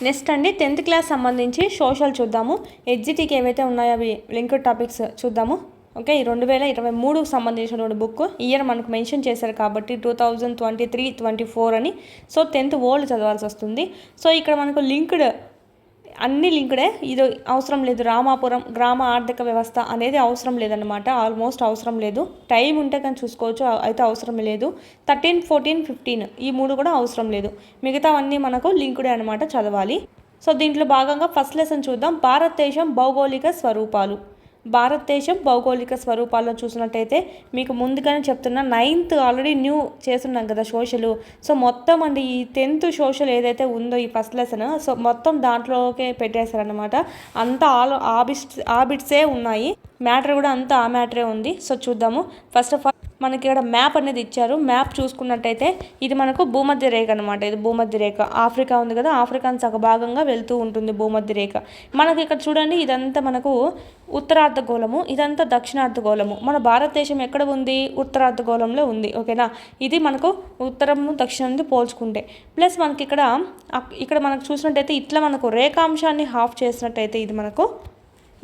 Next అండి 10th class సంబంధించి social చూద్దాము. హెచ్జిటికి ఏవైతే ఉన్నాయో అవి లింక్డ్ టాపిక్స్ చూద్దాము. ఓకే, ఈ 2023కు సంబంధించినటువంటి బుక్ ఇయర్ మనకు మెన్షన్ చేశారు కాబట్టి 2023-24 అని. సో 10th ఓల్డ్ చదవాల్సి వస్తుంది. సో ఇక్కడ మనకు లింక్డ్ అన్ని లింక్డే, ఇది అవసరం లేదు. రామాపురం గ్రామ ఆర్థిక వ్యవస్థ అనేది అవసరం లేదన్నమాట, ఆల్మోస్ట్ అవసరం లేదు. టైం ఉంటే కానీ చూసుకోవచ్చు, అయితే అవసరం లేదు. 13, 14, 15 ఈ 3 కూడా అవసరం లేదు. మిగతావన్నీ మనకు లింక్డే అనమాట, చదవాలి. సో దీంట్లో భాగంగా ఫస్ట్ లెసన్ చూద్దాం. భారతదేశం భౌగోళిక స్వరూపాలు. భారతదేశం భౌగోళిక స్వరూపాల్లో చూసినట్టయితే మీకు ముందుగానే చెప్తున్నా, 9th ఆల్రెడీ న్యూ చేస్తున్నాం కదా సోషల్. సో మొత్తం అండి ఈ 10th సోషల్ ఏదైతే ఉందో ఈ ఫస్ట్ లెసన్, సో మొత్తం దాంట్లోకే పెట్టేశారనమాట. అంతా ఆ బిట్సే ఉన్నాయి, మ్యాటర్ కూడా అంతా ఆ మ్యాటరే ఉంది. సో చూద్దాము. ఫస్ట్ ఆఫ్ ఆల్ మనకి ఇక్కడ మ్యాప్ అనేది ఇచ్చారు. మ్యాప్ చూసుకున్నట్టయితే ఇది మనకు భూమధ్య రేఖ అనమాట. ఇది భూమధ్య రేఖ, ఆఫ్రికా ఉంది కదా, ఆఫ్రికాను సగ భాగంగా వెళ్తూ ఉంటుంది భూమధ్య రేఖ. మనకి ఇక్కడ చూడండి, ఇదంతా మనకు ఉత్తరార్ధగోళము, ఇదంతా దక్షిణార్ధగోళము. మన భారతదేశం ఎక్కడ ఉంది? ఉత్తరార్ధగోళంలో ఉంది. ఓకేనా, ఇది మనకు ఉత్తరము దక్షిణం పోల్చుకుంటే. ప్లస్ మనకి ఇక్కడ మనకు చూసినట్టయితే ఇట్లా మనకు రేఖాంశాన్ని హాఫ్ చేసినట్టయితే ఇది మనకు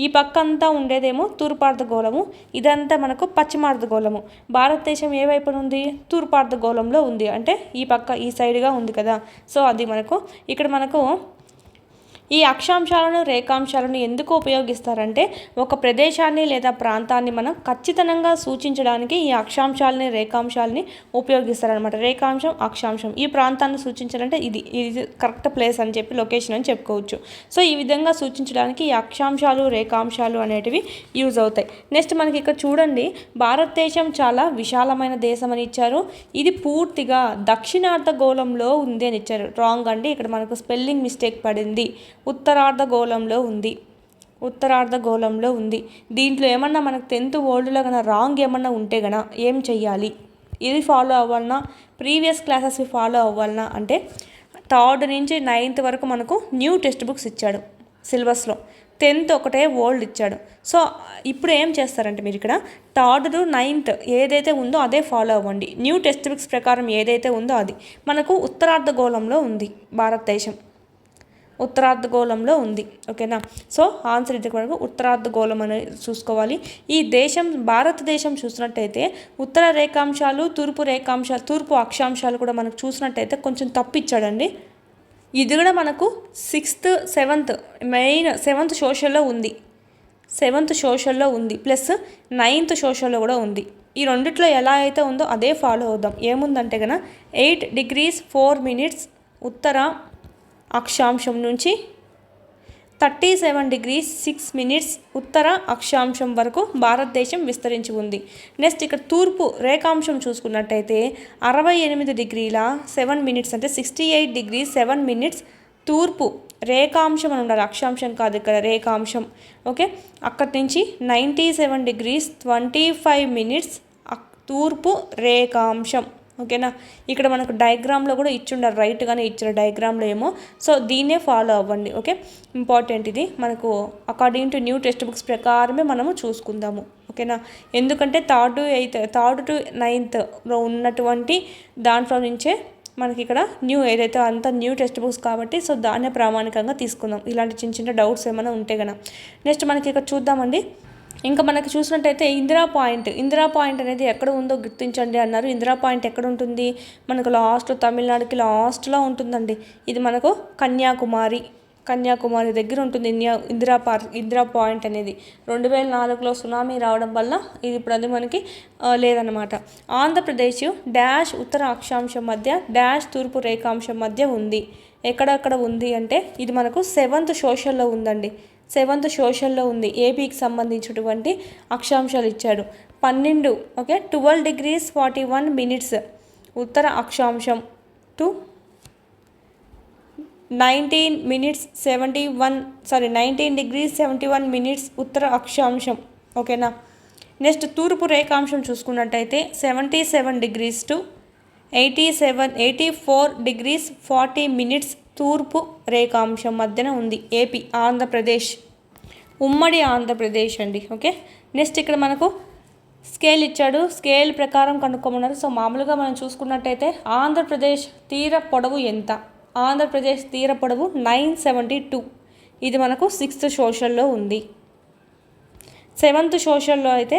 ఈ పక్క అంతా ఉండేదేమో తూర్పార్ధగోళము, ఇదంతా మనకు పశ్చిమార్ధగోళము. భారతదేశం ఏ వైపున ఉంది? తూర్పార్ధగోళంలో ఉంది, అంటే ఈ పక్క ఈ సైడ్గా ఉంది కదా. సో అది మనకు ఇక్కడ మనకు ఈ అక్షాంశాలను రేఖాంశాలను ఎందుకు ఉపయోగిస్తారంటే, ఒక ప్రదేశాన్ని లేదా ప్రాంతాన్ని మనం ఖచ్చితంగా సూచించడానికి ఈ అక్షాంశాలని రేఖాంశాలని ఉపయోగిస్తారనమాట. రేఖాంశం, అక్షాంశం ఈ ప్రాంతాన్ని సూచించాలంటే ఇది కరెక్ట్ ప్లేస్ అని చెప్పి, లొకేషన్ అని చెప్పుకోవచ్చు. సో ఈ విధంగా సూచించడానికి ఈ అక్షాంశాలు రేఖాంశాలు అనేటివి యూజ్ అవుతాయి. నెక్స్ట్ మనకి ఇక్కడ చూడండి, భారతదేశం చాలా విశాలమైన దేశం అని ఇచ్చారు. ఇది పూర్తిగా దక్షిణార్ధగోళంలో ఉంది అని ఇచ్చారు. రాంగ్ అండి, ఇక్కడ మనకు స్పెల్లింగ్ మిస్టేక్ పడింది. ఉత్తరార్ధగోళంలో ఉంది. దీంట్లో ఏమన్నా మనకు 10th ఓల్డ్లో కన్నా రాంగ్ ఏమన్నా ఉంటే గన ఏం చెయ్యాలి? ఇది ఫాలో అవ్వాలన్నా, ప్రీవియస్ క్లాసెస్ ఫాలో అవ్వాలన్నా అంటే 3rd నుంచి 9th వరకు మనకు న్యూ టెక్స్ట్ బుక్స్ ఇచ్చాడు సిలబస్లో. 10th ఒకటే ఓల్డ్ ఇచ్చాడు. సో ఇప్పుడు ఏం చేస్తారంటే మీరు ఇక్కడ 3rd to 9th ఏదైతే ఉందో అదే ఫాలో అవ్వండి. న్యూ టెక్స్ట్ బుక్స్ ప్రకారం ఏదైతే ఉందో అది మనకు ఉత్తరార్ధగోళంలో ఉంది. భారతదేశం ఉత్తరార్ధగోళంలో ఉంది. ఓకేనా, సో ఆన్సర్ ఇది మనకు ఉత్తరార్ధగోళం అనేది చూసుకోవాలి. ఈ దేశం భారతదేశం చూసినట్టయితే ఉత్తర రేఖాంశాలు, తూర్పు అక్షాంశాలు కూడా మనకు చూసినట్టయితే కొంచెం తప్పిచ్చాడండి. ఇది కూడా మనకు 6th, 7th మెయిన్ 7th సోషల్లో ఉంది. 7th సోషల్లో ఉంది, ప్లస్ 9th సోషల్లో కూడా ఉంది. ఈ రెండిట్లో ఎలా అయితే ఉందో అదే ఫాలో అవుదాం. ఏముందంటే కనుక 8 degrees 4 minutes ఉత్తర అక్షాంశం నుంచి 37 degrees 6 minutes ఉత్తర అక్షాంశం వరకు భారతదేశం విస్తరించి ఉంది. నెక్స్ట్ ఇక్కడ తూర్పు రేఖాంశం చూసుకున్నట్టయితే 68 degrees 7 minutes అంటే 68 degrees 7 minutes తూర్పు రేఖాంశం అని ఉండాలి, అక్షాంశం కాదు ఇక్కడ రేఖాంశం. ఓకే, అక్కడి నుంచి 97 degrees 25 minutes తూర్పు రేఖాంశం. ఓకేనా, ఇక్కడ మనకు డయాగ్రామ్లో కూడా ఇచ్చిండారు, రైట్గానే ఇచ్చారు డయాగ్రామ్లో ఏమో. సో దీన్నే ఫాలో అవ్వండి. ఓకే, ఇంపార్టెంట్ ఇది మనకు according to new text books ప్రకారమే మనము చూసుకుందాము. ఓకేనా, ఎందుకంటే 3rd to 9thలో ఉన్నటువంటి దాంట్లో నుంచే మనకి ఇక్కడ న్యూ ఏదైతే అంతా న్యూ టెక్స్ట్ బుక్స్ కాబట్టి సో దాన్నే ప్రామాణికంగా తీసుకుందాం. ఇలాంటి చిన్న డౌట్స్ ఏమైనా ఉంటే కనుక. నెక్స్ట్ మనకి ఇక్కడ చూద్దామండి. ఇంకా మనకి చూసినట్టయితే ఇందిరా పాయింట్ అనేది ఎక్కడ ఉందో గుర్తించండి అన్నారు. ఇందిరా పాయింట్ ఎక్కడ ఉంటుంది? మనకు తమిళనాడుకి లాస్ట్లో ఉంటుందండి. ఇది మనకు కన్యాకుమారి దగ్గర ఉంటుంది ఇందిరా పాయింట్ అనేది. 2004లో సునామీ రావడం వల్ల ఇది ఇప్పుడు అది మనకి లేదన్నమాట. ఆంధ్రప్రదేశ్ డాష్ ఉత్తర అక్షాంశం మధ్య డాష్ తూర్పు రేఖాంశం మధ్య ఉంది. ఎక్కడెక్కడ ఉంది అంటే ఇది మనకు 7th సోషల్లో ఉందండి. 7th సోషల్లో ఉంది. ఏపీకి సంబంధించినటువంటి అక్షాంశాలు ఇచ్చాడు 12. ఓకే, 12 degrees 41 minutes ఉత్తర అక్షాంశం టు 19 degrees 71 minutes ఉత్తర అక్షాంశం. ఓకేనా, నెక్స్ట్ తూర్పు రేఖాంశం చూసుకున్నట్టయితే 77 degrees to 84 degrees 40 minutes తూర్పు రేఖాంశం మధ్యన ఉంది. ఏపీ, ఆంధ్రప్రదేశ్, ఉమ్మడి ఆంధ్రప్రదేశ్ అండి. ఓకే, నెక్స్ట్ ఇక్కడ మనకు స్కేల్ ఇచ్చాడు, స్కేల్ ప్రకారం కనుక్కోమన్నారు. సో మామూలుగా మనం చూసుకున్నట్టయితే ఆంధ్రప్రదేశ్ తీర పొడవు ఎంత? ఆంధ్రప్రదేశ్ తీర పొడవు 972. ఇది మనకు 6th సోషల్లో ఉంది. 7th సోషల్లో అయితే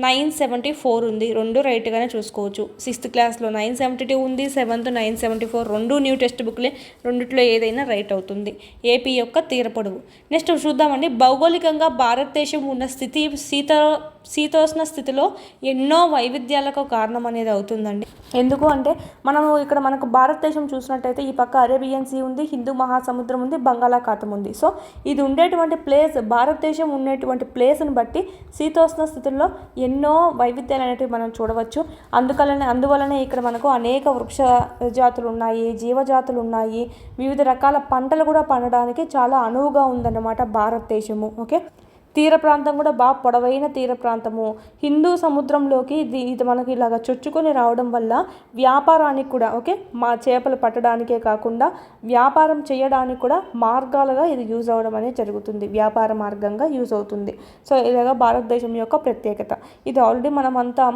974 ఉంది. రెండు రైట్గానే చూసుకోవచ్చు. 6th క్లాస్లో 972 ఉంది, 7th 974. రెండు న్యూ టెక్స్ట్ బుక్లే, రెండిట్లో ఏదైనా రైట్ అవుతుంది. ఏపీ యొక్క తీర పొడవు. నెక్స్ట్ చూద్దామండి. భౌగోళికంగా భారతదేశం ఉన్న స్థితి శీతోష్ణ స్థితిలో ఎన్నో వైవిధ్యాలకు కారణం అనేది అవుతుందండి. ఎందుకు అంటే మనకు భారతదేశం చూసినట్టయితే ఈ పక్క అరేబియన్ సీ ఉంది, హిందూ మహాసముద్రం ఉంది, బంగాళాఖాతం ఉంది. సో ఇది ఉండేటువంటి ప్లేస్, భారతదేశం ఉండేటువంటి ప్లేస్ని బట్టి శీతోష్ణ స్థితుల్లో ఎన్నో వైవిధ్యాలు అనేటివి మనం చూడవచ్చు. అందువలనే ఇక్కడ మనకు అనేక వృక్ష జాతులు ఉన్నాయి, జీవజాతులు ఉన్నాయి, వివిధ రకాల పంటలు కూడా పండడానికి చాలా అనువుగా ఉందన్నమాట భారతదేశము. ఓకే, తీర ప్రాంతం కూడా బాగా పొడవైన తీర ప్రాంతము. హిందూ సముద్రంలోకి ఇది మనకి ఇలాగ చొచ్చుకొని రావడం వల్ల వ్యాపారానికి కూడా మా చేపలు పట్టడానికే కాకుండా వ్యాపారం చేయడానికి కూడా మార్గాలుగా ఇది యూజ్ అవ్వడం అనేది జరుగుతుంది. వ్యాపార మార్గంగా యూజ్ అవుతుంది. సో ఇలాగ భారతదేశం యొక్క ప్రత్యేకత. ఇది ఆల్రెడీ మనం అంతా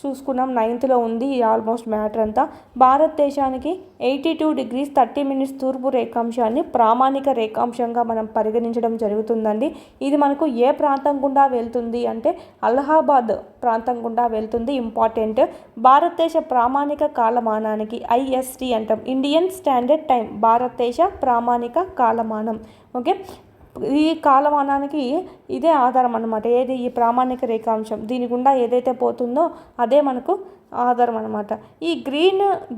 చూసుకున్నాం. 9thలో ఉంది ఈ ఆల్మోస్ట్ మ్యాటర్ అంతా. భారతదేశానికి 82 degrees 30 minutes తూర్పు రేఖాంశాన్ని ప్రామాణిక రేఖాంశంగా మనం పరిగణించడం జరుగుతుందండి. ఇది మనకు ఏ ప్రాంతం గుండా వెళ్తుంది అంటే అలహాబాద్ ప్రాంతం గుండా వెళ్తుంది. ఇంపార్టెంట్. భారతదేశ ప్రామాణిక కాలమానానికి IST అంటాం, ఇండియన్ స్టాండర్డ్ టైం. భారతదేశ ప్రామాణిక కాలమానం. ఓకే, ఈ కాలమానానికి ఇదే ఆధారం అన్నమాట. ఏది? ఈ ప్రామాణిక రేఖాంశం. దీని గుండా ఏదైతే పోతుందో అదే మనకు ఆధారం అన్నమాట. ఈ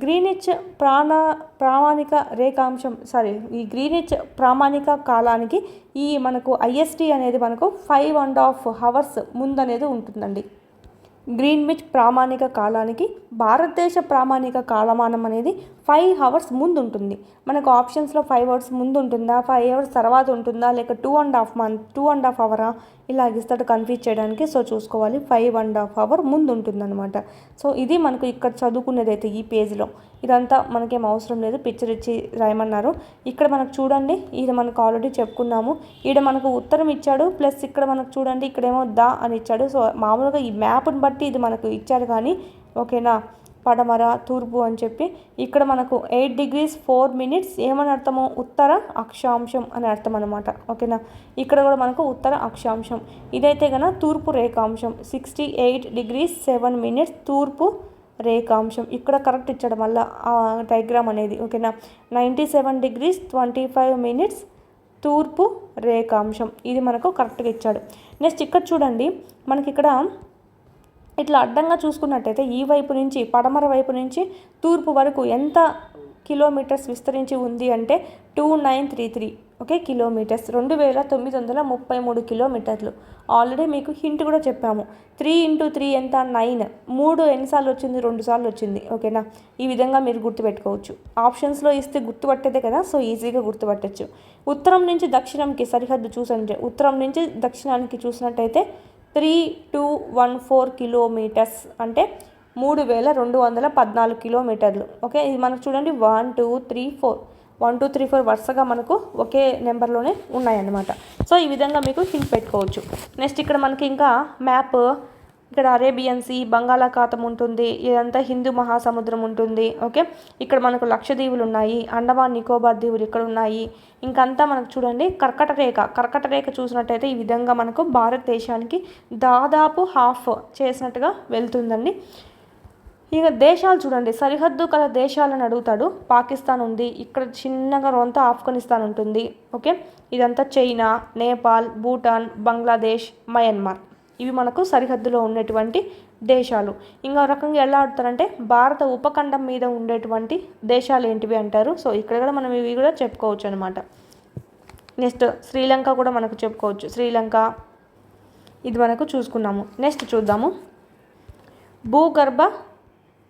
గ్రీనిచ్ ప్రామాణిక రేఖాంశం ఈ గ్రీనిచ్ ప్రామాణిక కాలానికి ఈ మనకు IST అనేది మనకు 5.5 hours ముందు అనేది ఉంటుందండి. గ్రీన్విచ్ ప్రామాణిక కాలానికి భారతదేశ ప్రామాణిక కాలమానం అనేది 5 hours ముందు ఉంటుంది. మనకు ఆప్షన్స్లో 5 hours ముందు ఉంటుందా, 5 hours తర్వాత ఉంటుందా, లేక 2.5 hour ఇలాగ ఇస్తాడు కన్ఫ్యూజ్ చేయడానికి. సో చూసుకోవాలి, 5.5 hour ముందు ఉంటుందన్నమాట. సో ఇది మనకు ఇక్కడ చదువుకునేది అయితే ఈ పేజ్లో. ఇదంతా మనకేం అవసరం లేదు, పిక్చర్ ఇచ్చి రాయమన్నారు. ఇక్కడ మనకు చూడండి, ఇది మనకు ఆల్రెడీ చెప్పుకున్నాము. ఈడ మనకు ఉత్తరం ఇచ్చాడు, ప్లస్ ఇక్కడ మనకు చూడండి ఇక్కడేమో దా అని ఇచ్చాడు. సో మామూలుగా ఈ మ్యాప్ని బట్టి ఇది మనకు ఇచ్చాడు కానీ ఓకేనా, పడమర తూర్పు అని చెప్పి. ఇక్కడ మనకు 8 degrees 4 minutes ఏమని అర్థము? ఉత్తర అక్షాంశం అని అర్థం అనమాట. ఓకేనా, ఇక్కడ కూడా మనకు ఉత్తర అక్షాంశం. ఇదైతే కనుక తూర్పు రేఖాంశం. 68 degrees 7 minutes తూర్పు రేఖాంశం. ఇక్కడ కరెక్ట్ ఇచ్చడం వల్ల డయాగ్రామ్ అనేది. ఓకేనా, 97 degrees 25 minutes తూర్పు రేఖాంశం. ఇది మనకు కరెక్ట్గా ఇచ్చాడు. నెక్స్ట్ ఇక్కడ చూడండి, మనకి ఇక్కడ ఇట్లా అడ్డంగా చూసుకున్నట్టయితే ఈ వైపు నుంచి పడమర వైపు నుంచి తూర్పు వరకు ఎంత కిలోమీటర్స్ విస్తరించి ఉంది అంటే 2933 కిలోమీటర్స్, 2933 కిలోమీటర్లు. ఆల్రెడీ మీకు హింట్ కూడా చెప్పాము. 3 into 3 ఎంత? 9. 3 ఎన్నిసార్లు వచ్చింది? 2 సార్లు వచ్చింది. ఓకేనా, ఈ విధంగా మీరు గుర్తుపెట్టుకోవచ్చు. ఆప్షన్స్లో ఇస్తే గుర్తుపట్టేదే కదా, సో ఈజీగా గుర్తుపట్టచ్చు. ఉత్తరం నుంచి దక్షిణంకి సరిహద్దు చూసంటే, ఉత్తరం నుంచి దక్షిణానికి చూసినట్టయితే 3214 కిలోమీటర్స్ అంటే 3214 కిలోమీటర్లు. ఓకే, ఇది మనకు చూడండి 1 2 3 4 వరుసగా మనకు ఒకే నెంబర్లోనే ఉన్నాయన్నమాట. సో ఈ విధంగా మీకు హింట్ పెట్టుకోవచ్చు. నెక్స్ట్ ఇక్కడ మనకి ఇంకా మ్యాప్, ఇక్కడ అరేబియన్ సీ, బంగాళాఖాతం ఉంటుంది, ఇదంతా హిందూ మహాసముద్రం ఉంటుంది. ఓకే, ఇక్కడ మనకు లక్షద్వీపులు ఉన్నాయి, అండమాన్ నికోబార్ దీవులు ఇక్కడ ఉన్నాయి. ఇంకంతా మనకు చూడండి కర్కట రేఖ చూసినట్టయితే ఈ విధంగా మనకు భారతదేశానికి దాదాపు హాఫ్ చేసినట్టుగా వెళ్తుందండి. ఇక దేశాలు చూడండి, సరిహద్దు కల దేశాలను అడుగుతాడు. పాకిస్తాన్ ఉంది, ఇక్కడ చిన్నగా రొంత ఆఫ్ఘనిస్తాన్ ఉంటుంది. ఓకే, ఇదంతా చైనా, నేపాల్, భూటాన్, బంగ్లాదేశ్, మయన్మార్. ఇవి మనకు సరిహద్దులో ఉండేటువంటి దేశాలు. ఇంకో రకంగా ఎలా ఆడుతారంటే భారత ఉపఖండం మీద ఉండేటువంటి దేశాలు ఏంటివి అంటారు. సో ఇక్కడ కూడా మనం ఇవి కూడా చెప్పుకోవచ్చు అనమాట. నెక్స్ట్ శ్రీలంక కూడా మనకు చెప్పుకోవచ్చు. శ్రీలంక ఇది మనకు చూసుకున్నాము. నెక్స్ట్ చూద్దాము భూగర్భ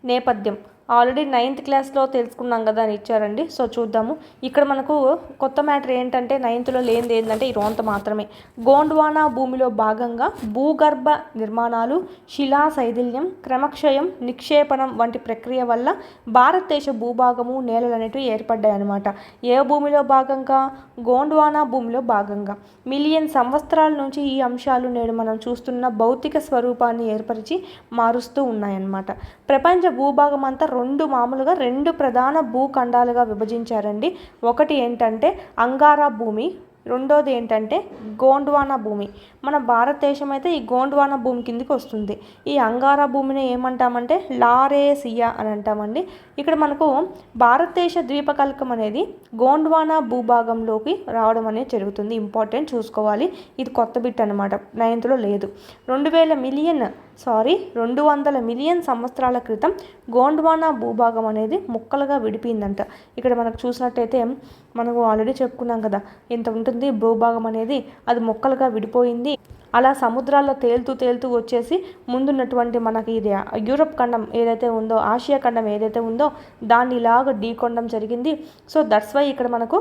నేపథ్యం. ఆల్రెడీ 9th క్లాస్లో తెలుసుకున్నాం కదా అని ఇచ్చారండి. సో చూద్దాము. ఇక్కడ మనకు కొత్త మ్యాటర్ ఏంటంటే 9thలో లేనిది ఏంటంటే ఈ రోంత మాత్రమే. గోండ్వానా భూమిలో భాగంగా భూగర్భ నిర్మాణాలు, శిలా శైథిల్యం, క్రమక్షయం, నిక్షేపణం వంటి ప్రక్రియ వల్ల భారతదేశ భూభాగము, నేలలు అనేటివి ఏర్పడ్డాయి అన్నమాట. ఏ భూమిలో భాగంగా? గోండ్వానా భూమిలో భాగంగా. మిలియన్ సంవత్సరాల నుంచి ఈ అంశాలు నేడు మనం చూస్తున్న భౌతిక స్వరూపాన్ని ఏర్పరిచి మారుస్తూ ఉన్నాయన్నమాట. ప్రపంచ భూభాగం అంతా మామూలుగా 2 ప్రధాన భూఖండాలుగా విభజించారండి. ఒకటి ఏంటంటే అంగారా భూమి, రెండోది ఏంటంటే గోండ్వానా భూమి. మన భారతదేశం అయితే ఈ గోండ్వానా భూమి కిందికి వస్తుంది. ఈ అంగారా భూమిని ఏమంటామంటే లారేసియా అని అంటామండి. ఇక్కడ మనకు భారతదేశ ద్వీపకల్పం అనేది గోండ్వానా భూభాగంలోకి రావడం అనేది జరుగుతుంది. ఇంపార్టెంట్ చూసుకోవాలి. ఇది కొత్త బిట్ అనమాట, 9th లేదు. 200 మిలియన్ సంవత్సరాల క్రితం గోండ్వానా భూభాగం అనేది ముక్కలుగా విడిపోయిందంట. ఇక్కడ మనకు చూసినట్టయితే మనకు ఆల్రెడీ చెప్పుకున్నాం కదా ఎంత ఉంటుంది భూభాగం అనేది, అది ముక్కలుగా విడిపోయింది. అలా సముద్రాల్లో తేలుతూ వచ్చేసి ముందున్నటువంటి మనకి ఇది యూరప్ ఖండం ఏదైతే ఉందో, ఆసియా ఖండం ఏదైతే ఉందో దాన్ని ఇలాగ ఢీకొనడం జరిగింది. సో దట్స్ వై ఇక్కడ మనకు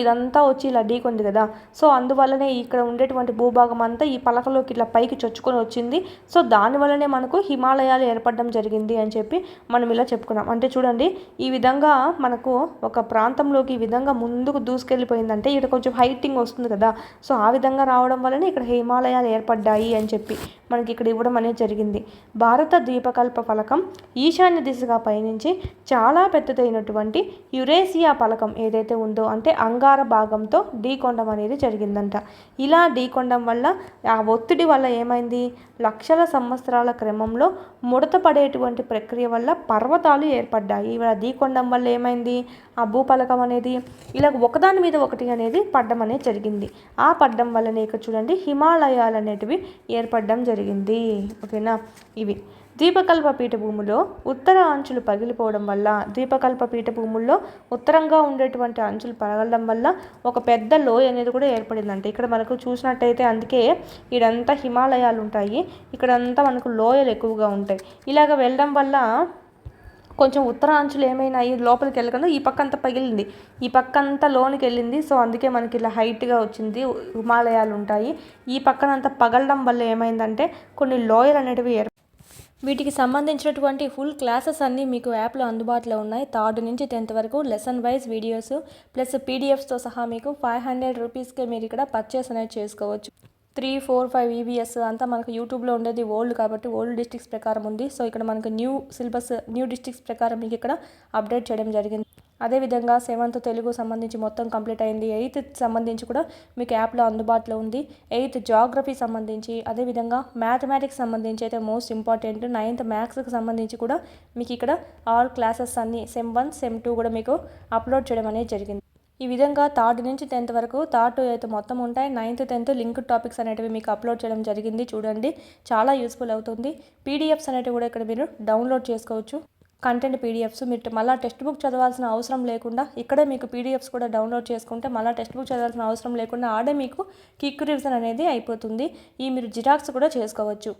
ఇదంతా వచ్చి ఇలా ఢీకొంది కదా. సో అందువల్లనే ఇక్కడ ఉండేటువంటి భూభాగం అంతా ఈ పలకలోకి ఇట్లా పైకి చొచ్చుకొని వచ్చింది. సో దానివల్లనే మనకు హిమాలయాలు ఏర్పడడం జరిగింది అని చెప్పి మనం ఇలా చెప్పుకున్నాం. అంటే చూడండి, ఈ విధంగా మనకు ఒక ప్రాంతంలోకి ఈ విధంగా ముందుకు దూసుకెళ్ళిపోయిందంటే ఇక్కడ కొంచెం హైటింగ్ వస్తుంది కదా. సో ఆ విధంగా రావడం వల్లనే ఇక్కడ హిమాలయాలు ఏర్పడ్డాయి అని చెప్పి మనకి ఇక్కడ ఇవ్వడం అనేది జరిగింది. భారత ద్వీపకల్ప ఫలకం ఈశాన్య దిశగా పయనించి చాలా పెద్దదైనటువంటి యురేసియా పలకం ఏదైతే ఉందో అంటే అంగార భాగంతో ఢీకొనడం అనేది జరిగిందంట. ఇలా ఢీకొనడం వల్ల ఆ ఒత్తిడి వల్ల ఏమైంది, లక్షల సంవత్సరాల క్రమంలో ముడత పడేటువంటి ప్రక్రియ వల్ల పర్వతాలు ఏర్పడ్డాయి. ఇలా ఢీకొనడం వల్ల ఏమైంది, ఆ భూపలకం అనేది ఇలా ఒకదాని మీద ఒకటి అనేది పడ్డం అనేది జరిగింది. ఆ పడ్డం వల్లనే ఇక్కడ చూడండి హిమాలయాలు అనేటివి ఏర్పడడం జరిగింది. ఓకేనా. ఇవి ద్వీపకల్ప పీఠభూమిలో ఉత్తర అంచులు పగిలిపోవడం వల్ల, ద్వీపకల్ప పీఠభూముల్లో ఉత్తరంగా ఉండేటువంటి అంచులు పగలడం వల్ల ఒక పెద్ద లోయ అనేది కూడా ఏర్పడిందంట. ఇక్కడ మనకు చూసినట్టయితే అందుకే ఇదంతా హిమాలయాలు ఉంటాయి, ఇక్కడంతా మనకు లోయలు ఎక్కువగా ఉంటాయి. ఇలాగ వెళ్ళడం వల్ల కొంచెం ఉత్తర అంచులు ఏమైనాయి, లోపలికి వెళ్ళకుండా ఈ పక్క అంతా పగిలింది, ఈ పక్క అంతా లోనికి వెళ్ళింది. సో అందుకే మనకి ఇలా హైట్గా వచ్చింది, హిమాలయాలు ఉంటాయి. ఈ పక్కనంతా పగలడం వల్ల ఏమైందంటే కొన్ని లోయలు అనేటివి వీటికి సంబంధించినటువంటి ఫుల్ క్లాసెస్ అన్నీ మీకు యాప్లో అందుబాటులో ఉన్నాయి. 3rd నుంచి 10th వరకు లెసన్ వైజ్ వీడియోస్ ప్లస్ పీడిఎఫ్స్తో సహా మీకు 500 రూపీస్కే మీరు ఇక్కడ పర్చేస్ అనేది చేసుకోవచ్చు. 3, 4, 5 ఈవీఎస్ అంతా మనకు యూట్యూబ్లో ఉండేది ఓల్డ్ కాబట్టి ఓల్డ్ డిస్ట్రిక్ట్స్ ప్రకారం ఉంది. సో ఇక్కడ మనకు న్యూ సిలబస్ న్యూ డిస్ట్రిక్ట్స్ ప్రకారం మీకు ఇక్కడ అప్డేట్ చేయడం జరిగింది. అదేవిధంగా 7th తెలుగు సంబంధించి మొత్తం కంప్లీట్ అయింది. 8th సంబంధించి కూడా మీకు యాప్లో అందుబాటులో ఉంది. 8th జాగ్రఫీ సంబంధించి, అదేవిధంగా మ్యాథమెటిక్స్ సంబంధించి అయితే మోస్ట్ ఇంపార్టెంట్ 9th మ్యాథ్స్కి సంబంధించి కూడా మీకు ఇక్కడ ఆల్ క్లాసెస్ అన్నీ SEM 1, SEM 2 కూడా మీకు అప్లోడ్ చేయడం అనేది జరిగింది. ఈ విధంగా 3rd నుంచి 10th వరకు 3rd to 8th మొత్తం ఉంటాయి. 9th 10th లింక్డ్ టాపిక్స్ అనేటివి మీకు అప్లోడ్ చేయడం జరిగింది. చూడండి, చాలా యూస్ఫుల్ అవుతుంది. పీడిఎఫ్స్ అనేటివి కూడా ఇక్కడ మీరు డౌన్లోడ్ చేసుకోవచ్చు. కంటెంట్ పీడిఎఫ్స్ మీరు మళ్ళీ టెక్స్ట్ బుక్ చదవాల్సిన అవసరం లేకుండా ఇక్కడే మీకు పీడిఎఫ్స్ కూడా డౌన్లోడ్ చేసుకుంటే మళ్ళీ టెక్స్ట్ బుక్ చదవాల్సిన అవసరం లేకుండా ఆడే మీకు క్విక్ రివిజన్ అనేది అయిపోతుంది. ఈ మీరు జిరాక్స్ కూడా చేసుకోవచ్చు.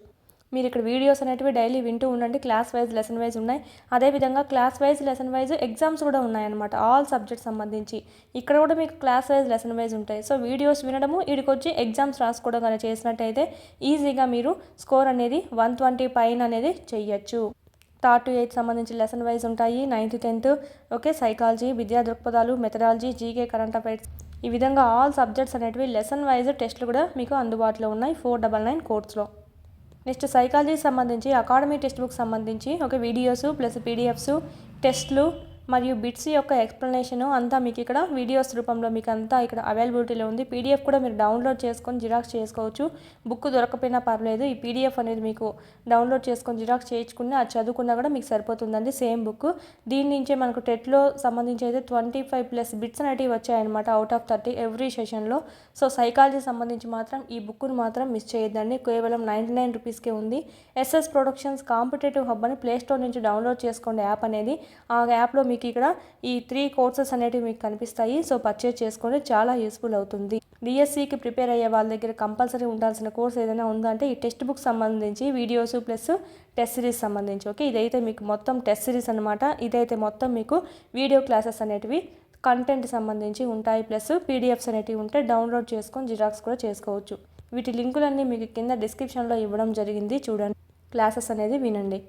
మీరు ఇక్కడ వీడియోస్ అనేటివి డైలీ వింటూ ఉండండి. క్లాస్ వైజ్ లెసన్ వైజ్ ఉన్నాయి. అదేవిధంగా class wise lesson wise exams కూడా ఉన్నాయన్నమాట. ఆల్ సబ్జెక్ట్స్ సంబంధించి ఇక్కడ కూడా మీకు క్లాస్ వైజ్ లెసన్ వైజ్ ఉంటాయి. సో వీడియోస్ వినడము, వీడికి వచ్చి ఎగ్జామ్స్ రాసుకోవడం కానీ చేసినట్టయితే ఈజీగా మీరు స్కోర్ అనేది 120 పైన అనేది చెయ్యొచ్చు. 3rd to 8th సంబంధించి లెసన్ వైజ్ ఉంటాయి. 9th 10th ఓకే, సైకాలజీ, విద్యా దృక్పథాలు, మెథడాలజీ, జీకే, కరెంట్ అఫైర్స్, ఈ విధంగా ఆల్ సబ్జెక్ట్స్ అనేటివి లెసన్ వైజ్ టెస్ట్లు కూడా మీకు అందుబాటులో ఉన్నాయి 499 కోర్స్లో. నెక్స్ట్ సైకాలజీ సంబంధించి అకాడమీ టెక్స్ట్ బుక్ సంబంధించి ఒక వీడియోస్ ప్లస్ పీడిఎఫ్స్, టెస్ట్లు మరియు బిట్స్ యొక్క ఎక్స్ప్లెనేషన్ అంతా మీకు ఇక్కడ వీడియోస్ రూపంలో మీకు అంతా ఇక్కడ అవైలబిలిటీలో ఉంది. పీడిఎఫ్ కూడా మీరు డౌన్లోడ్ చేసుకొని జిరాక్స్ చేసుకోవచ్చు. బుక్ దొరకపోయినా పర్లేదు, ఈ పీడిఎఫ్ అనేది మీకు డౌన్లోడ్ చేసుకొని జిరాక్స్ చేయించుకుని అది చదువుకున్నా కూడా మీకు సరిపోతుందండి. Same book. దీని నుంచే మనకు టెట్లో సంబంధించి అయితే 25+ బిట్స్ అనేటివి వచ్చాయన్నమాట అవుట్ ఆఫ్ 30 ఎవ్రీ సెషన్లో. సో సైకాలజీ సంబంధించి మాత్రం ఈ బుక్ను మాత్రం మిస్ చేయొద్దండి. కేవలం 99 రూపీస్కే ఉంది. ఎస్ఎస్ ప్రొడక్షన్స్ కాంపిటేటివ్ హబ్ అని ప్లేస్టోర్ నుంచి డౌన్లోడ్ చేసుకోండి యాప్ అనేది. ఆ యాప్లో మీకు ఇక్కడ ఈ 3 కోర్సెస్ అనేటివి మీకు కనిపిస్తాయి. సో పర్చేజ్ చేసుకోండి, చాలా యూస్ఫుల్ అవుతుంది. డిఎస్సికి ప్రిపేర్ అయ్యే వాళ్ళ దగ్గర కంపల్సరీ ఉండాల్సిన కోర్స్ ఏదైనా ఉందంటే ఈ టెక్స్ట్ బుక్ సంబంధించి వీడియోస్ ప్లస్ టెస్ట్ సిరీస్ సంబంధించి. ఓకే, ఇదైతే మీకు మొత్తం టెస్ట్ సిరీస్ అనమాట. ఇదైతే మొత్తం మీకు వీడియో క్లాసెస్ అనేటివి కంటెంట్ సంబంధించి ఉంటాయి, ప్లస్ పీడిఎఫ్స్ అనేటివి ఉంటాయి. డౌన్లోడ్ చేసుకొని జిరాక్స్ కూడా చేసుకోవచ్చు. వీటి లింకులన్నీ మీకు కింద డిస్క్రిప్షన్లో ఇవ్వడం జరిగింది. చూడండి, క్లాసెస్ అనేది వినండి.